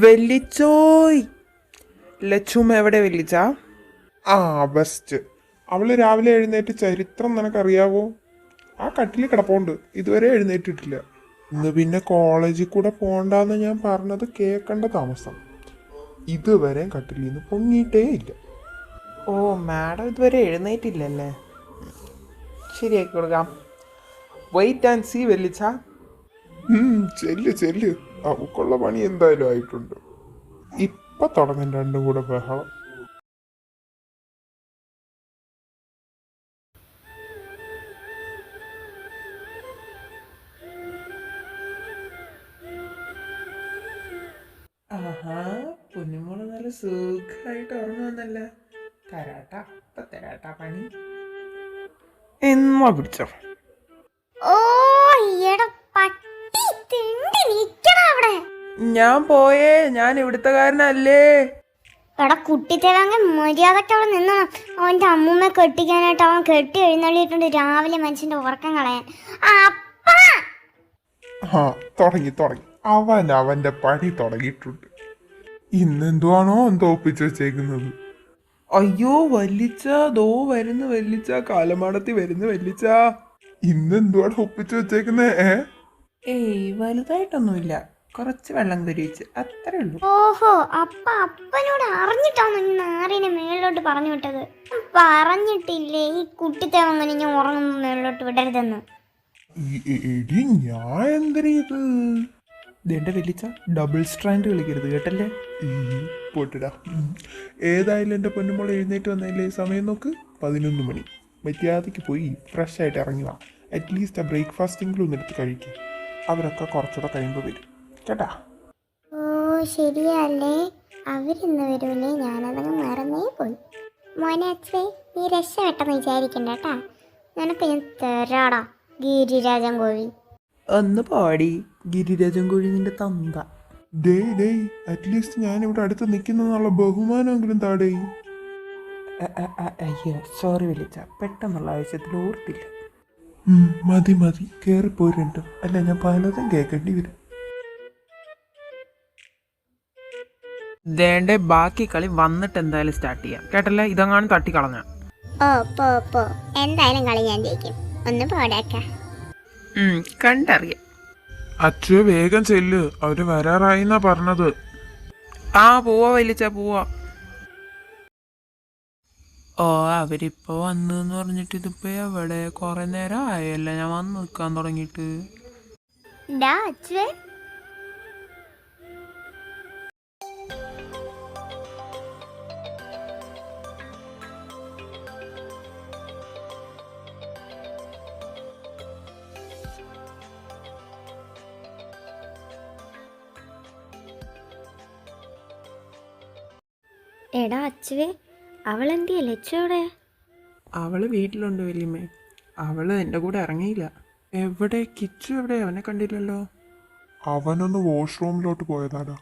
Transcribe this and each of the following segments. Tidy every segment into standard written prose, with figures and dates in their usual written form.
വെല്ലിച്ചോയ്, ലച്ചുമ്മ എവിടെ വെല്ലിച്ച? ആ ബെസ്റ്റ്. അവള് രാവിലെ എഴുന്നേറ്റ് ചരിത്രം നിനക്കറിയാവോ? ആ കട്ടിൽ കിടപ്പുണ്ട്, ഇതുവരെ എഴുന്നേറ്റിട്ടില്ല. ഇന്ന് പിന്നെ കോളേജിൽ കൂടെ പോണ്ടെന്ന് ഞാൻ പറഞ്ഞത് കേൾക്കേണ്ട താമസം. ഇതുവരെ കട്ടിലിൽ നിന്ന് പൊങ്ങിയിട്ടേ ഇല്ല. ഓ, മാഡം ഇതുവരെ എഴുന്നേറ്റില്ലല്ലേ? ശരിയാക്കി കൊടുക്കാം. വെയിറ്റ് ആൻഡ് സീ വെല്ലിച്ച. ചെല്ല് ചെല്ല്, അവക്കുള്ള പണി എന്തായാലും ആയിട്ടുണ്ട്. ഇപ്പൊ തുടങ്ങും രണ്ടും കൂടെ ബഹളം. ആഹാ, പൊന്നുമോള് നല്ല സുഖമായിട്ട് ഉറങ്ങുന്നല്ല. തരാട്ട, ഇപ്പൊ തരാട്ട പണി. എന്നാ പിടിച്ചോ. ഓ എടാ പട്ടി തിണ്ടി നിക്കണ അവിടെ. ഞാൻ പോയേ, ഞാൻ ഇവിടുത്തുകാരനല്ലേ. എടാ കുട്ടിത്തേവങ്ങ മര്യാദക്ക് അവിടെ നിന്നോ. അവന്റെ അമ്മൂമ്മ കെട്ടിക്കാനായിട്ട് അവൻ കെട്ടി എഴുന്നള്ളിയിട്ടുണ്ട് രാവിലെ മനുഷ്യന്റെ ഉറക്കം കളയാൻ. ആ തുടങ്ങി അവൻ അവന്റെ പണി തുടങ്ങിയിട്ടുണ്ട്. ഇന്നെന്തുവാണോ എന്തോ ഒപ്പിച്ചു വെച്ചേക്കുന്നത്. അയ്യോ വല്ലിച്ച, ദോ വരുന്നു വല്ലിച്ച, കാലമാടത്തി വരുന്നു വല്ലിച്ച. ഇന്നെന്തുവാണ് ഒപ്പിച്ചു വെച്ചേക്കുന്നേ? ഏയ് വലുതായിട്ടൊന്നുമില്ല, കുറച്ച് വെള്ളം കുരിച്ച് അത്രേ ഉള്ളൂ. ഓഹോ, അപ്പനോട് അറിഞ്ഞിട്ടാണ് നാറിനെ മേളിലോട്ട് പറഞ്ഞു വിട്ടത്. പറഞ്ഞിട്ടില്ലേ ഈ കുട്ടിത്തേവങ്ങനെ ഞാൻ ഉറങ്ങുമ്പോ മേളിലോട്ട് വിടരുതെന്ന്? എടി ഞാൻ എന്തിനാ ഇത്? ഇതെന്റെ വെല്ലിച്ച, ഡബിൾ സ്ട്രാൻഡ് കളിക്കരുത് കേട്ടല്ലേ? പോട്ടിടാ. ഏതായാലും എൻ്റെ പൊന്നുമോൾ എഴുന്നേറ്റ് വന്നതില്ലേ? സമയം നോക്ക്, 11 മണി. മര്യാദയ്ക്ക് പോയി ഫ്രഷ് ആയിട്ട് ഇറങ്ങുക. അറ്റ്ലീസ്റ്റ് ആ ബ്രേക്ക്ഫാസ്റ്റെങ്കിലും ഒന്ന് എടുത്ത് കഴിക്കും. അവരൊക്കെ കുറച്ചുകൂടെ കഴിയുമ്പോൾ വരും കേട്ടാ. ഓ ശരിയല്ലേ, അവരിന്ന് വരൂലേ, ഞാനതങ്ങ് മറന്നേ പോയി. മോനെ അച്ഛേ, നീ രക്ഷപ്പെട്ടെന്ന് വിചാരിക്കണ്ട കേട്ടാ. നിനക്ക് ഞാൻ തരാടാ ഗിരിരാജൻ കോഴി. ഒന്ന് പാടി ഗിരിരാജൻ കോഴി നിന്റെ തന്ത. ഡേയ് അറ്റ്ലീസ്റ്റ് ഞാൻ ഇവിടെ അടുത്ത് നിൽക്കുന്നുള്ള ബഹുമാനമെങ്കിലും താടേ. അയ്യോ സോറി വെല്ലിച്ച, പെട്ടെന്നുള്ള ആവശ്യത്തിൽ ഓർത്തില്ല. മതി കയറിപ്പോരുണ്ടോ, അല്ല ഞാൻ പലതും കേൾക്കേണ്ടി വരും. ദേണ്ടെ ബാക്കി കളി വന്നിട്ട് എന്തായാലും സ്റ്റാർട്ട് ചെയ്യാം കേട്ടല്ലേ? ഇതങ്ങാനും തട്ടിക്കളഞ്ഞ. ഓ പോ എന്തായാലും കളി ഞാൻ ജയിക്കും. ഒന്ന് പോടാക്ക. കണ്ടറിയാം. അച്ഛ വേഗം ചെല്ല്, അവര് വരാറായിന്നാ പറഞ്ഞത്. ആ പോവാ വലിച്ച പോവാ. ഓ അവരിപ്പോ വന്നു പറഞ്ഞിട്ട് ഇതിപ്പോ എവിടെ? കൊറേ നേരം ആയല്ലേ ഞാൻ വന്ന് നിൽക്കാൻ തുടങ്ങിയിട്ട്. എടാ അച്ചുവേ, അവളെന്തിയ ലച്ചോടെ? അവള് വീട്ടിലുണ്ട് വല്യമ്മേ. അവള് എൻ്റെ കൂടെ ഇറങ്ങിയില്ല. എവിടെ കിച്ചു എവിടെ? അവനെ കണ്ടില്ലല്ലോ. അവനൊന്ന് വാഷ്റൂമിലോട്ട് പോയതാടാ.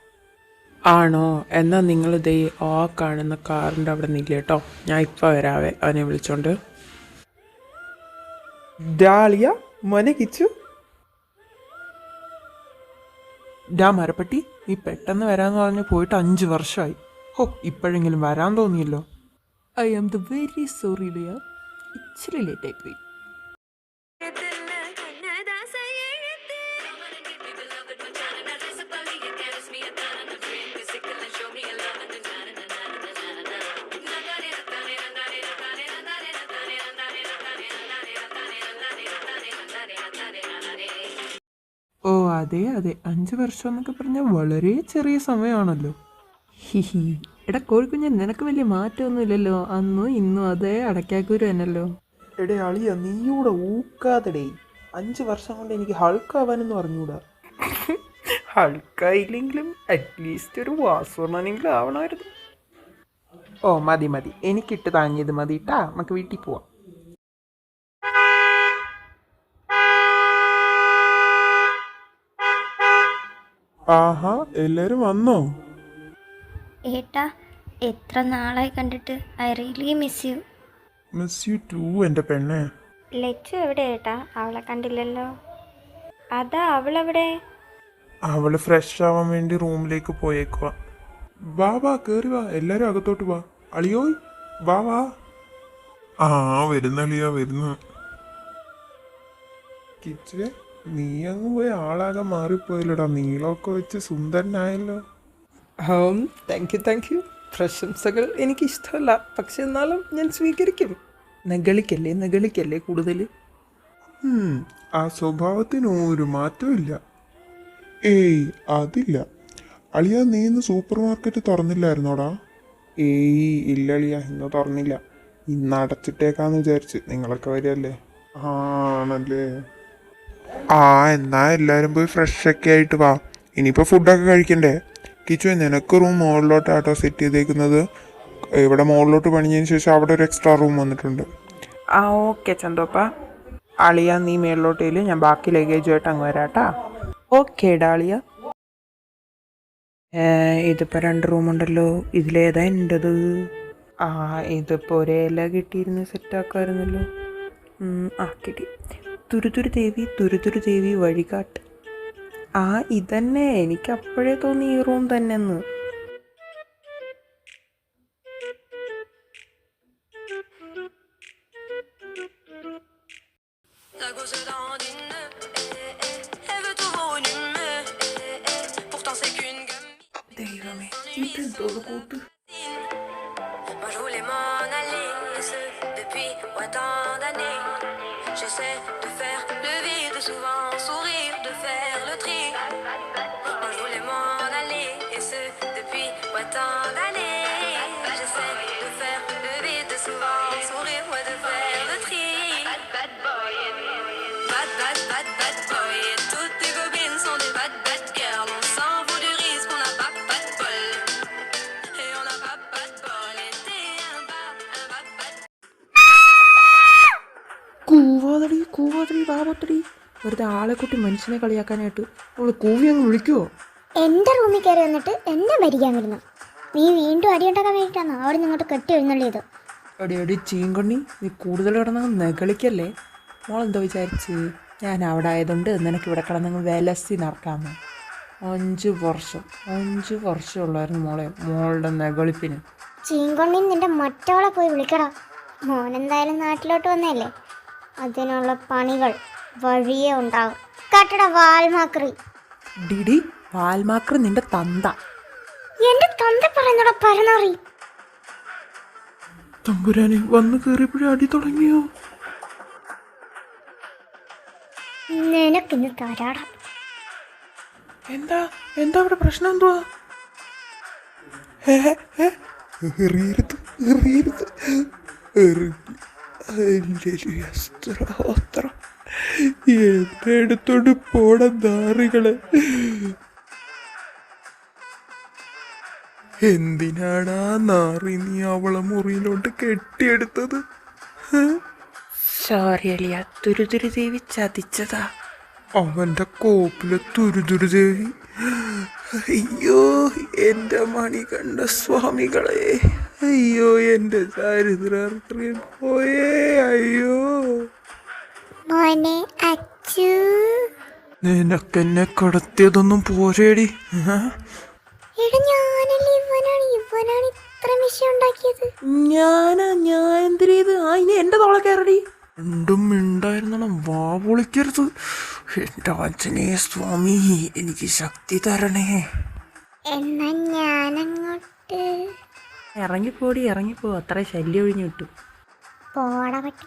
ആണോ? എന്നാ നിങ്ങൾ ദേ ആ കാണുന്ന കാറിൻ്റെ അവിടെ നില്ല കേട്ടോ, ഞാൻ ഇപ്പം വരാവേ അവനെ വിളിച്ചോണ്ട്. ഡാളിയ മോനെ കിച്ചു. ഡാ മരപ്പട്ടി, നീ പെട്ടെന്ന് വരാമെന്ന് പറഞ്ഞ് പോയിട്ട് 5 വർഷമായി. ഹോ, ഇപ്പോഴെങ്കിലും വരാൻ തോന്നിയല്ലോ. I am the very sorry dear, ഇച്ചിരി ലേറ്റായി പോയി. ഓ അതെ 5 വർഷം എന്നൊക്കെ പറഞ്ഞാൽ വളരെ ചെറിയ സമയമാണല്ലോ. ഹിഹി. എടാ കോഴിക്കുഞ്ഞ്, നിനക്ക് വലിയ മാറ്റമൊന്നുമില്ലല്ലോ, അന്നും ഇന്നും അതേ അടയ്ക്കാക്കൂര് തന്നെയല്ലോ. എടേ അളിയ, നീയൂടെ ഊക്കാതെടേ. 5 വർഷം കൊണ്ട് എനിക്ക് ഹൾക്കാവാനെന്ന് പറഞ്ഞൂടാ. ഹൾക്കായില്ലെങ്കിലും അറ്റ്ലീസ്റ്റ് ഒരു വാസുവർണ്ണനെങ്കിലും ആവണമായിരുന്നു. ഓ മതി മതി, എനിക്കിട്ട് താങ്ങിയത് മതി ട്ടാ, നമുക്ക് വീട്ടിൽ പോവാം. ആഹാ, എല്ലാരും വന്നോ? ഏട്ടാ, എത്ര നാളായി കണ്ടിട്ട്. I really miss you. Miss you too എൻ്റെ പെണ്ണെ. ലച്ചു എവിടെ ഏട്ടാ? അവളെ കണ്ടില്ലല്ലോ. അതാ അവളെവിടെ? അവള് ഫ്രഷ് ആവാൻ വേണ്ടി റൂമിലേക്ക് പോയേക്കുവാ. വാ വാ, കേറി വാ, എല്ലാരും അകത്തോട്ട് വാ. അളിയോയ്, വാ വാ. ആ, വരുന്നളിയാ വരുന്നു. കിച്ചേ, നീ അങ്ങ് പോയി ആളാകെ മാറിപ്പോയല്ലോടാ, നീളമൊക്കെ വെച്ച് സുന്ദരനായല്ലോ. Thank you. പ്രശംസകൾ എനിക്കിഷ്ടമല്ല, പക്ഷെ എന്നാലും ഞാൻ സ്വീകരിക്കും. നെഗളിക്കല്ലേ കൂടുതൽ. ആ സ്വഭാവത്തിന് ഒരു മാറ്റവും ഇല്ല. ഏയ് അതില്ല. അളിയ, നീ ഇന്ന് സൂപ്പർ മാർക്കറ്റ് തുറന്നില്ലായിരുന്നോടാ? ഏയ് ഇല്ല അളിയ, ഇന്ന് തുറന്നില്ല. ഇന്ന് അടച്ചിട്ടേക്കാന്ന് വിചാരിച്ച്, നിങ്ങളൊക്കെ വരികയല്ലേ. ആണല്ലേ. ആ, എന്നാ എല്ലാരും പോയി ഫ്രഷ് ഒക്കെ ആയിട്ട് വാ. ഇനിയിപ്പോ ഫുഡൊക്കെ കഴിക്കണ്ടേ? കിച്ചു, നിനക്ക് റൂം മുകളിലോട്ടാട്ടോ സെറ്റ് ചെയ്തേക്കുന്നത്. ഇവിടെ മുകളിലോട്ട് പണിഞ്ഞതിന് ശേഷം അവിടെ ഒരു എക്സ്ട്രാ റൂം വന്നിട്ടുണ്ട്. ആ ഓക്കെ ചന്തോപ്പ. അളിയ നീ മേളിലോട്ടേല്, ഞാൻ ബാക്കി ലഗേജുമായിട്ട് അങ്ങ് വരാട്ടാ. ഓക്കേടാ അളിയ. ഇതിപ്പോൾ 2 റൂമുണ്ടല്ലോ, ഇതിലേതാ എൻ്റെത്? ആ, ഇതിപ്പോൾ ഒരേ ഇല കിട്ടിയിരുന്ന് സെറ്റാക്കാമായിരുന്നല്ലോ. ആ കിട്ടി. തുരുതുരു ദേവി വഴികാട്ട്. ആ ഇതന്നെ, എനിക്ക് അപ്പോഴേ തോന്നി ഈ റൂം തന്നെ എന്ന്. La gosse dandine, elle veut tout volume, pourtant c'est qu'une gamine. ദൈവമേ, ഇതെന്തോന്ന് കൂട്ട്. Moi je voulais m'en aller, ce depuis autant d'années. J'essaie de faire le vide, souvent sourire, de faire le tri. Moi je voulais m'en aller, et ce depuis autant d'années. J'essaie de faire le vide, souvent sourire, ouais, de faire le tri. Bad boy, bad boy. Et toutes tes copines sont des bad girls. On s'en fout du risque, on n'a pas de bol. Et on n'a pas de bol. Et t'es un bad. കൂവാതടി പാപത്തടി. വെറുതെ ആളെ കൂട്ടി മനുഷ്യനെ കളിയാക്കാനായിട്ട് അവള് കൂവി അങ്ങ് വിളിക്കുവോ? എൻ്റെ റൂമിൽ കയറി വന്നിട്ട് എന്നെ ഭരിക്കാൻ വരുന്നു. നീ വീണ്ടും അടിയുണ്ടാക്കാൻ വേണ്ടിയിട്ടാണോ അവിടെ നിങ്ങോട്ട് കെട്ടി എഴുന്നള്ളിയത്? അടി ചീങ്കണ്ണി, നീ കൂടുതൽ കിടന്നങ്ങ് നെകളിക്കല്ലേ. മോളെന്തോ വിചാരിച്ച് ഞാൻ അവിടെ ആയതുകൊണ്ട് നിനക്ക് ഇവിടെ കിടന്നങ്ങ് വിലസി നടക്കാമെന്ന്? 5 വർഷമുള്ളായിരുന്നു മോളുടെ നെകളിപ്പിന്. ചീങ്കൊണ്ണി നിന്റെ മറ്റവളെ പോയി വിളിക്കടാ. മോനെന്തായാലും നാട്ടിലോട്ട് വന്നല്ലേ, അതിനുള്ള പണികൾ വഴിയേ ഉണ്ടാവും. കട്ടട വാൽമാക്രി. ഡിഡി വാൽമാക്രി നിന്റെ തന്ത. എന്റെ തന്ത പറയുന്നടാ പരനറി. തമ്പുരാനെ, വന്ന് കയറിയപ്പോഴേ അടി തുടങ്ങിയോ? നിനക്കിന്ന് തരാടാ. എന്താ ഇവിടെ പ്രശ്നം എന്തുവാ? എറിയരുത്. എന്നെ എടുത്തോണ്ട് പോട നാറികളെ. എന്തിനാടാ നാറി നീ അവളെ മുറിയിലോട്ട് കെട്ടിയെടുത്തത്? സോറി അലിയ, തുരുതുരു ദേവി ചതിച്ചതാ. അവന്റെ കോപ്പിലെ തുരുതുരു ദേവി. അയ്യോ എൻ്റെ മണികണ്ഠ സ്വാമികളെ, അയ്യോ എൻ്റെ ചരിത്രം പോയേ, അയ്യോ. മോനെ അച്ചു, നിനക്കെന്നെ കടത്തിയതൊന്നും പോരേടി. എടാ ഞാനല്ലേ ഇവനാണ് ഇത്ര വിഷയം ഉണ്ടാക്കിയത്. ഞാൻ എന്തിനീത്? ആ ഇനി എന്റെ തോളെ കയറടി. രണ്ടും മിണ്ടായിരുന്നണം, വാ പൊളിക്കരുത്. എൻ്റെ ആഞ്ജനേയ സ്വാമി, എനിക്ക് ശക്തി തരണേ. എന്നാ ഞാനങ്ങോട്ട് ഇറങ്ങിപ്പോ, അത്ര ശല്യം ഒഴിഞ്ഞു കിട്ടും. പോടാ പറ്റി.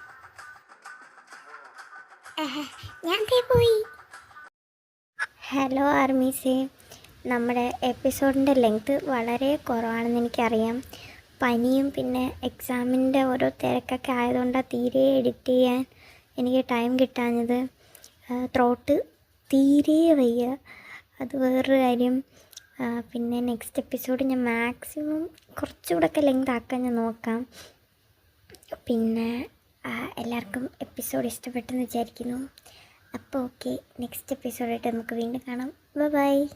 ഞാൻ പോയി. ഹലോ ആർമീസേ, നമ്മുടെ എപ്പിസോഡിൻ്റെ ലെങ്ത് വളരെ കുറവാണെന്ന് എനിക്കറിയാം. പനിയും പിന്നെ എക്സാമിൻ്റെ ഓരോ തിരക്കൊക്കെ ആയതുകൊണ്ടാണ് തീരെ എഡിറ്റ് ചെയ്യാൻ എനിക്ക് ടൈം കിട്ടാഞ്ഞത്. ത്രോട്ട് തീരെ വയ്യ, അത് വേറൊരു കാര്യം. പിന്നെ നെക്സ്റ്റ് എപ്പിസോഡ് ഞാൻ മാക്സിമം കുറച്ചുകൂടെ ഒക്കെ ലെങ്ത് ആക്കാൻ ഞാൻ നോക്കാം. പിന്നെ എല്ലാവർക്കും എപ്പിസോഡ് ഇഷ്ടപ്പെട്ടെന്ന് വിചാരിക്കുന്നു. അപ്പോൾ ഓക്കെ, നെക്സ്റ്റ് എപ്പിസോഡായിട്ട് നമുക്ക് വീണ്ടും കാണാം. ബൈ.